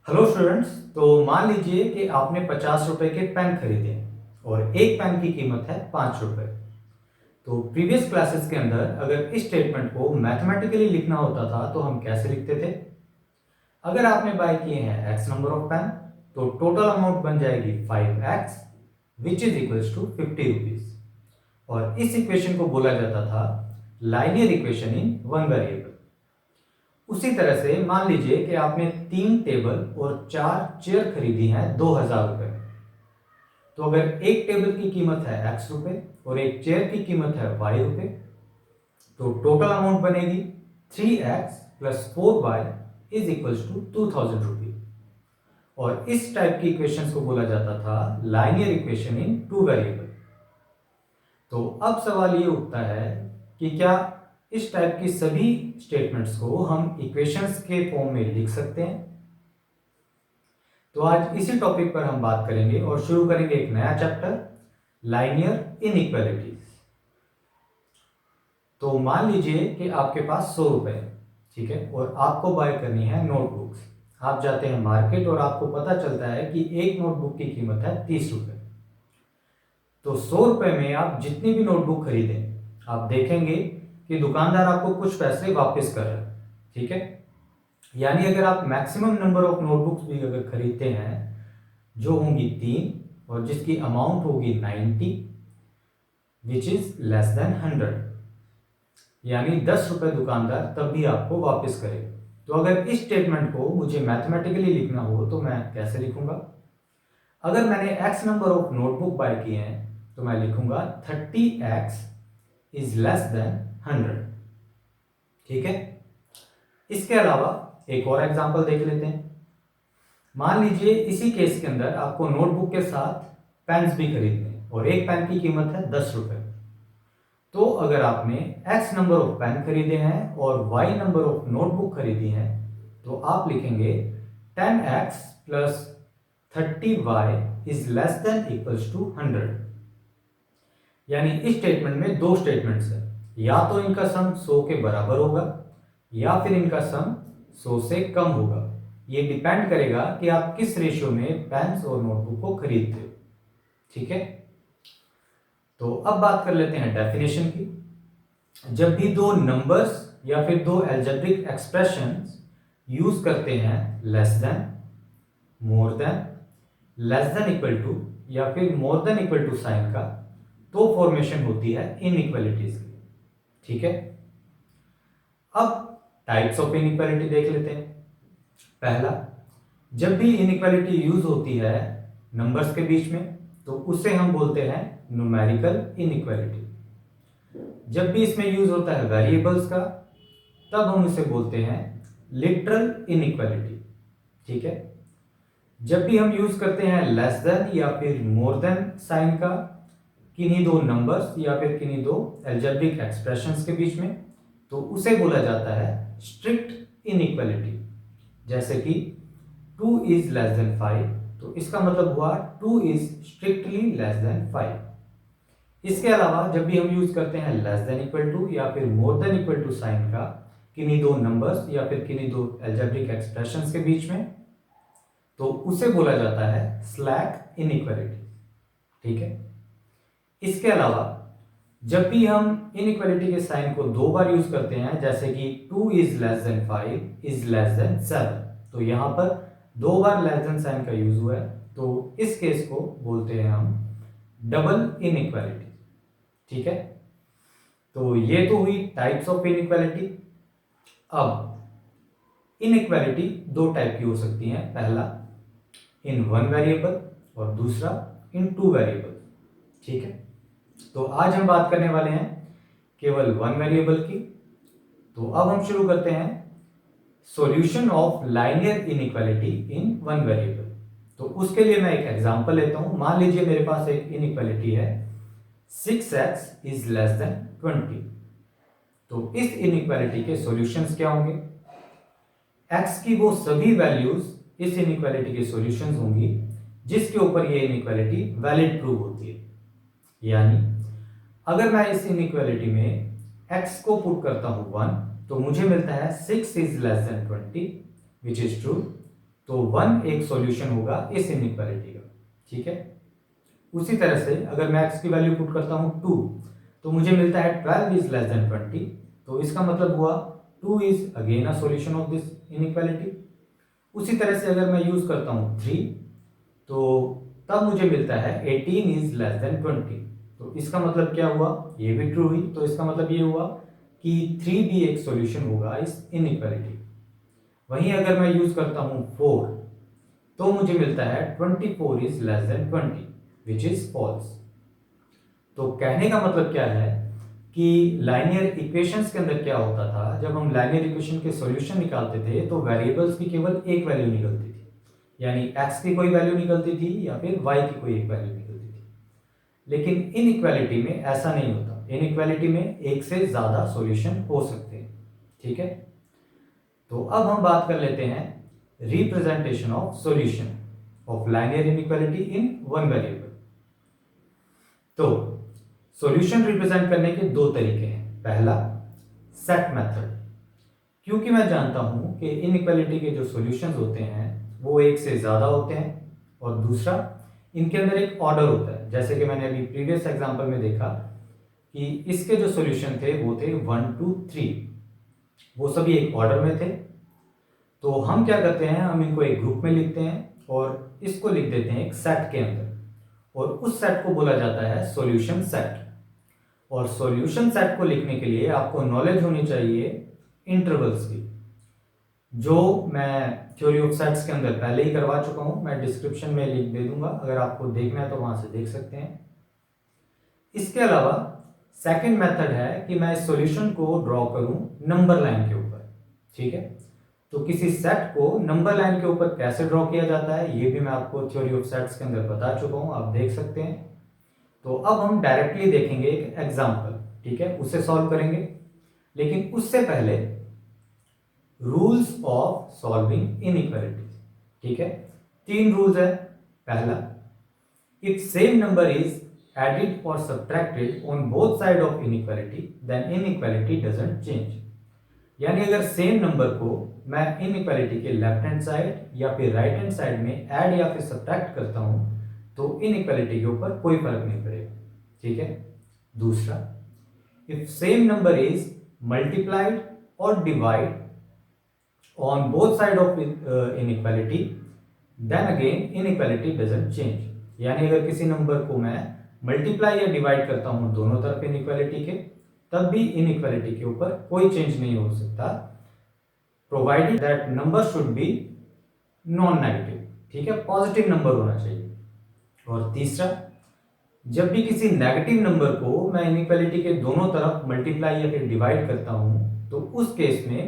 Hello students. तो मान लीजिए कि आपने 50 रुपए के पेन खरीदे और एक पेन की कीमत है 5 रुपए। तो प्रीवियस क्लासेस के अंदर अगर इस स्टेटमेंट को मैथमेटिकली लिखना होता था तो हम कैसे लिखते थे? अगर आपने बाय किए हैं x नंबर ऑफ पेन तो टोटल अमाउंट बन जाएगी 5x which is equals to 50 rupees. और इस इक्वेशन को बोला जाता था linear equation in one variable. उसी तरह से मान लीजिए कि आपने 3 टेबल और 4 चेयर खरीदी हैं 2000 रुपए में। तो अगर एक टेबल की कीमत है x रुपए और एक चेयर की कीमत है y रुपए तो टोटल अमाउंट बनेगी 3x plus 4y is equals to 2000 rupees. और इस टाइप की इक्वेशंस को बोला जाता था linear equation in two variable. तो अब सवाल ये उठता है कि क्या इस टाइप की सभी स्टेटमेंट्स को हम इक्वेशंस के फॉर्म में लिख सकते हैं? तो आज इसी टॉपिक पर हम बात करेंगे और शुरू करेंगे एक नया चैप्टर लाइनियर इनइक्वालिटीज। तो मान लीजिए कि आपके पास 100 रुपए है, ठीक है, और आपको बाय करनी है नोटबुक्स। आप जाते हैं मार्केट और आपको पता चलता है कि एक नोटबुक की कीमत है 30 रुपए। तो 100 रुपए में आप जितनी भी नोटबुक खरीदें आप देखेंगे कि दुकानदार आपको कुछ पैसे वापस कर रहा है, ठीक है। यानी अगर आप मैक्सिमम नंबर ऑफ नोटबुक्स भी अगर खरीदते हैं जो होंगी 3 और जिसकी अमाउंट होगी 90 विच इज लेस देन 100, यानी 10 रुपए दुकानदार तब भी आपको वापस करेगा। तो अगर इस स्टेटमेंट को मुझे मैथमेटिकली लिखना हो तो मैं कैसे लिखूंगा? अगर मैंने x number of notebook buy किए हैं तो मैं लिखूंगा 30x इज लेस देन 100, ठीक है। इसके अलावा एक और एग्जांपल देख लेते हैं। मान लीजिए इसी केस के अंदर आपको नोटबुक के साथ पेन्स भी खरीदने हैं और एक पेन की कीमत है 10 रुपए। तो अगर आपने x नंबर ऑफ पेन खरीदे हैं और y नंबर ऑफ नोटबुक खरीदी है तो आप लिखेंगे 10x plus 30y is less than equals to 100। यानी इस स्टेटमेंट में दो स्टेटमेंट्स हैं, या तो इनका सम 100 के बराबर होगा या फिर इनका सम 100 से कम होगा। ये डिपेंड करेगा कि आप किस रेशियो में पेन्स और नोटबुक को खरीदते हो, ठीक है। तो अब बात कर लेते हैं डेफिनेशन की। जब भी दो नंबर्स या फिर दो एल्जेब्रिक एक्सप्रेशंस यूज करते हैं less than, more than, less than equal to या फिर more than equal to sign का, तो फॉर्मेशन होती है इनइक्वालिटीज की, ठीक है। अब टाइप्स ऑफ इनइक्वालिटी देख लेते हैं। पहला, जब भी इनइक्वालिटी यूज होती है नंबर्स के बीच में तो उसे हम बोलते हैं न्यूमेरिकल इनइक्वालिटी। जब भी इसमें यूज होता है वेरिएबल्स का तब हम उसे बोलते हैं लिटरल इनइक्वालिटी, ठीक है। जब भी हम यूज करते हैं लेस देन या फिर मोर देन साइन का किन्हीं दो नंबर्स या फिर किन्हीं दो एल्जेब्रिक एक्सप्रेशंस के बीच में तो उसे बोला जाता है स्ट्रिक्ट इनइक्वालिटी। जैसे कि 2 इज लेस देन 5 तो इसका मतलब हुआ 2 इज स्ट्रिक्टली लेस देन 5। इसके अलावा जब भी हम यूज करते हैं लेस देन इक्वल टू या फिर more than equal to sign का किन्हीं दो नंबर्स या फिर किन्हीं दो एल्जेब्रिक एक्सप्रेशंस के बीच में तो उसे बोला जाता है स्लैक इनइक्वालिटी, ठीक है। इसके अलावा जब भी हम इनइक्वालिटी के साइन को दो बार यूज करते हैं जैसे कि 2 is less then 5 is less then 7 तो यहां पर दो बार लेस देन साइन का यूज हुआ है तो इस केस को बोलते हैं हम डबल इनइक्वालिटी, ठीक है। तो ये तो हुई टाइप्स ऑफ इनइक्वालिटी। अब इनइक्वालिटी दो टाइप की हो सकती हैं, पहला इन वन वेरिएबल और दूसरा इन टू वेरिएबल, ठीक है। तो आज हम बात करने वाले हैं केवल वन वेरिएबल की। तो अब हम शुरू करते हैं solution of linear inequality in one variable. तो उसके लिए मैं एक एग्जांपल लेता हूं। मान लीजिए मेरे पास एक इनइक्वालिटी है 6x इज लेस देन 20। तो इस इनइक्वालिटी के सॉल्यूशंस क्या होंगे? x की वो सभी वैल्यूज इस इनइक्वालिटी के सॉल्यूशंस होंगी जिसके ऊपर ये इनइक्वालिटी वैलिड प्रूव होती है। यानी अगर मैं इस इनइक्वालिटी में x को पुट करता हूं 1 तो मुझे मिलता है 6 is less than 20 which is true. तो 1 एक सॉल्यूशन होगा इस इनइक्वालिटी का, ठीक है। उसी तरह से अगर मैं x की वैल्यू पुट करता हूँ 2, तो मुझे मिलता है 12 इज लेस देन 20, तो इसका मतलब हुआ 2 is again a solution of this inequality. उसी तरह से अगर मैं यूज करता हूँ 3, तो तब मुझे मिलता है 18 इज लेस देन 20, तो इसका मतलब क्या हुआ, ये भी ट्रू हुई, तो इसका मतलब ये हुआ कि 3 भी एक सॉल्यूशन होगा इस इनइक्वालिटी। वहीं अगर मैं यूज करता हूँ 4, तो मुझे मिलता है 24 is less than 20, which is false. तो कहने का मतलब क्या है कि लाइनियर इक्वेशंस के अंदर क्या होता था, जब हम लाइनियर इक्वेशन के सॉल्यूशन निकालते थे तो वेरिएबल्स की केवल एक वैल्यू निकलती थी, यानी x की कोई वैल्यू निकलती थी या फिर y की कोई एक वैल्यू निकलती थी। लेकिन इनइक्वालिटी में ऐसा नहीं होता, इनइक्वालिटी में एक से ज्यादा सॉल्यूशन हो सकते हैं, ठीक है। तो अब हम बात कर लेते हैं representation of solution of linear inequality in one variable. तो सॉल्यूशन रिप्रेजेंट करने के दो तरीके हैं। पहला, सेट मेथड, क्योंकि मैं जानता हूं कि इनइक्वालिटी के जो सॉल्यूशंस होते हैं वो एक से ज्यादा होते हैं, और दूसरा, इनके अंदर एक ऑर्डर होता है। जैसे कि मैंने अभी प्रीवियस एग्जांपल में देखा कि इसके जो सॉल्यूशन थे वो थे 1 2 3, वो सभी एक ऑर्डर में थे। तो हम क्या करते हैं, हम इनको एक ग्रुप में लिखते हैं और इसको लिख देते हैं एक सेट के अंदर, और उस सेट को बोला जाता है सॉल्यूशन सेट। और सॉल्यूशन सेट को लिखने के लिए आपको नॉलेज होनी चाहिए इंटरवल्स की, जो मैं थ्योरी ऑफ सेट्स के अंदर पहले ही करवा चुका हूं, मैं डिस्क्रिप्शन में लिंक दे दूंगा, अगर आपको देखना है तो वहां से देख सकते हैं। इसके अलावा सेकंड मेथड है कि मैं इस सॉल्यूशन को ड्रॉ करूं नंबर लाइन के ऊपर, ठीक है। तो किसी सेट को नंबर लाइन के ऊपर कैसे ड्रॉ किया जाता है ये भी मैं आपको थ्योरी ऑफ सेट्स के अंदर बता चुका हूं, आप देख सकते हैं। तो अब हम डायरेक्टली देखेंगे एक एग्जांपल, ठीक है, उसे सॉल्व करेंगे। लेकिन उससे पहले रूल्स ऑफ सॉल्विंग इनइक्वालिटीज, ठीक है। 3 रूल्स है। पहला, if same number is added or subtracted on both side of inequality then inequality doesn't change। यानी अगर सेम नंबर को मैं इनइक्वालिटी के लेफ्ट हैंड साइड या फिर राइट हैंड साइड में ऐड या फिर सब्ट्रैक्ट करता हूं तो इनइक्वालिटी के ऊपर कोई फर्क नहीं पड़ेगा, ठीक है। दूसरा, if same number is multiplied और divide on both side of inequality then again inequality doesn't change. यानी अगर किसी नंबर को मैं मल्टीप्लाई या डिवाइड करता हूं दोनों तरफ इनइक्वालिटी के, तब भी इनइक्वालिटी के ऊपर कोई चेंज नहीं हो सकता, provided that number should be non negative, ठीक है, पॉजिटिव नंबर होना चाहिए। और तीसरा, जब भी किसी नेगेटिव नंबर को मैं इनइक्वालिटी के दोनों तरफ मल्टीप्लाई या फिर डिवाइड करता हूं तो उस केस में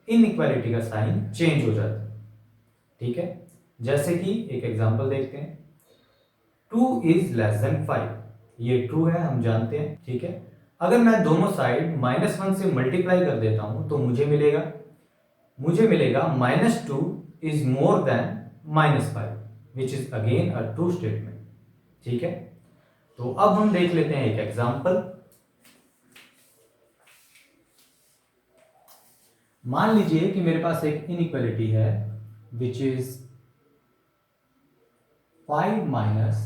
इनइक्वालिटी का साइन चेंज हो जाता है, ठीक है। जैसे कि एक एग्जांपल देखते हैं, 2 इज लेस देन 5, ये ट्रू है, हम जानते हैं, ठीक है। अगर मैं दोनों साइड -1 से मल्टीप्लाई कर देता हूं तो मुझे मिलेगा -2 is more then -5, which is again a true statement, ठीक है। तो अब हम देख लेते हैं एक एग्जांपल। मान लीजिए कि मेरे पास एक इनइक्वालिटी है which is 5 minus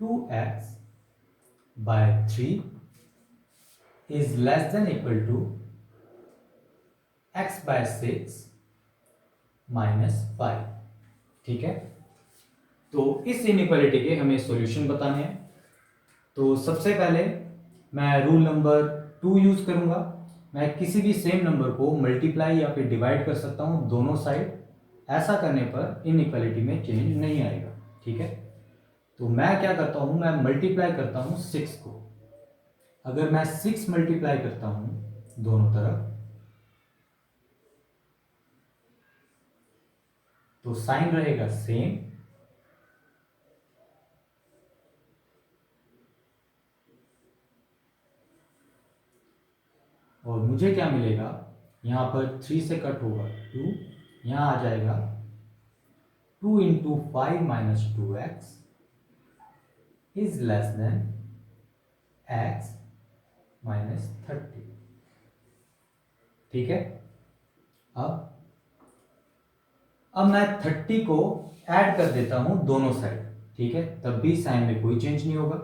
2x by 3 is less than equal to x by 6 minus 5, ठीक है। तो इस इनइक्वालिटी के हमें सॉल्यूशन बताने हैं। तो सबसे पहले मैं रूल नंबर 2 यूज करूंगा। मैं किसी भी सेम नंबर को मल्टीप्लाई या फिर डिवाइड कर सकता हूं दोनों साइड, ऐसा करने पर इनइक्वालिटी में चेंज नहीं आएगा, ठीक है। तो मैं क्या करता हूं, मैं मल्टीप्लाई करता हूं 6 को। अगर मैं 6 मल्टीप्लाई करता हूं दोनों तरफ तो साइन रहेगा सेम, और मुझे क्या मिलेगा, यहां पर 3 से कट होगा 2, यहां आ जाएगा 2 into 5 minus 2x is less then x minus 30, ठीक है। अब मैं 30 को ऐड कर देता हूं दोनों साइड, ठीक है, तब भी साइन में कोई चेंज नहीं होगा।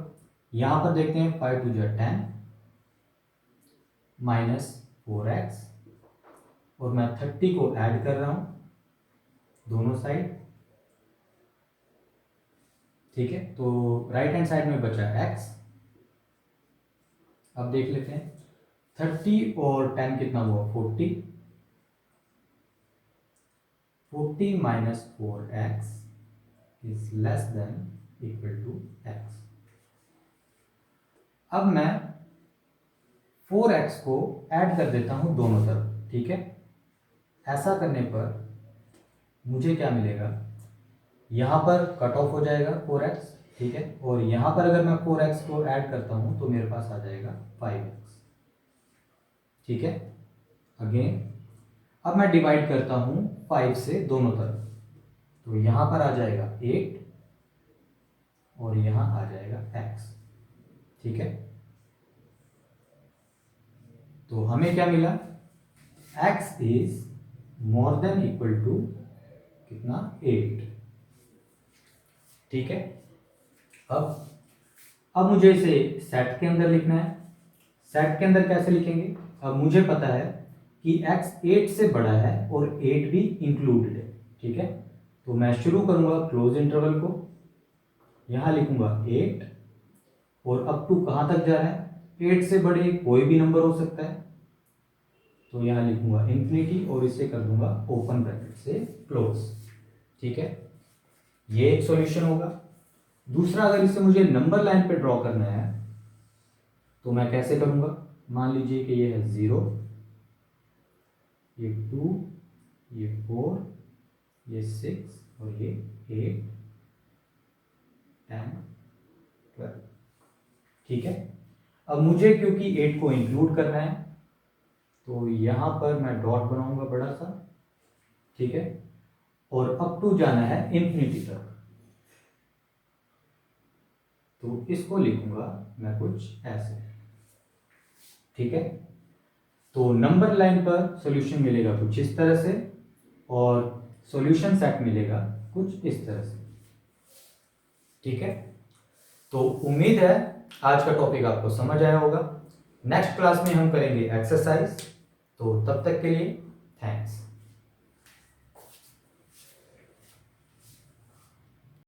यहां पर देखते हैं 5 2 10 माइनस 4x, और मैं 30 को ऐड कर रहा हूं दोनों साइड, ठीक है। तो राइट हैंड साइड में बचा x। अब देख लेते हैं 30 और 10 कितना हुआ 40, 40 minus 4x is less than equal to x। अब मैं 4x को ऐड कर देता हूं दोनों तरफ, ठीक है। ऐसा करने पर मुझे क्या मिलेगा, यहां पर कट ऑफ हो जाएगा 4x, ठीक है, और यहां पर अगर मैं 4x को ऐड करता हूं तो मेरे पास आ जाएगा 5x, ठीक है। अगेन अब मैं डिवाइड करता हूं 5 से दोनों तरफ, तो यहां पर आ जाएगा 8 और यहां आ जाएगा x, ठीक है। तो हमें क्या मिला, x is more than equal to कितना 8, ठीक है। अब मुझे इसे सेट के अंदर लिखना है। सेट के अंदर कैसे लिखेंगे, अब मुझे पता है कि x 8 से बड़ा है और 8 भी इंक्लूडेड है, ठीक है। तो मैं शुरू करूंगा क्लोज इंटरवल को, यहां लिखूंगा 8 और अप टू कहां तक जा रहा है, 8 से बड़े कोई भी नंबर हो सकता है, तो यहां लिखूंगा इंफिनिटी और इसे कर दूंगा ओपन ब्रैकेट से क्लोज, ठीक है। ये एक सॉल्यूशन होगा। दूसरा, अगर इसे मुझे नंबर लाइन पे ड्रॉ करना है तो मैं कैसे करूंगा, मान लीजिए कि ये है 0, ये 2, ये 4, ये 6 और ये 8 10 12, ठीक है। अब मुझे क्योंकि 8 को इंक्लूड करना है तो यहां पर मैं डॉट बनाऊंगा बड़ा सा, ठीक है, और अप टू जाना है इंफिनिटी तक, तो इसको लिखूंगा मैं कुछ ऐसे, ठीक है। तो नंबर लाइन पर सॉल्यूशन मिलेगा कुछ इस तरह से और सॉल्यूशन सेट मिलेगा कुछ इस तरह से, ठीक है। तो उम्मीद है आज का टॉपिक आपको समझ आया होगा। नेक्स्ट क्लास में हम करेंगे एक्सरसाइज, तो तब तक के लिए थैंक्स।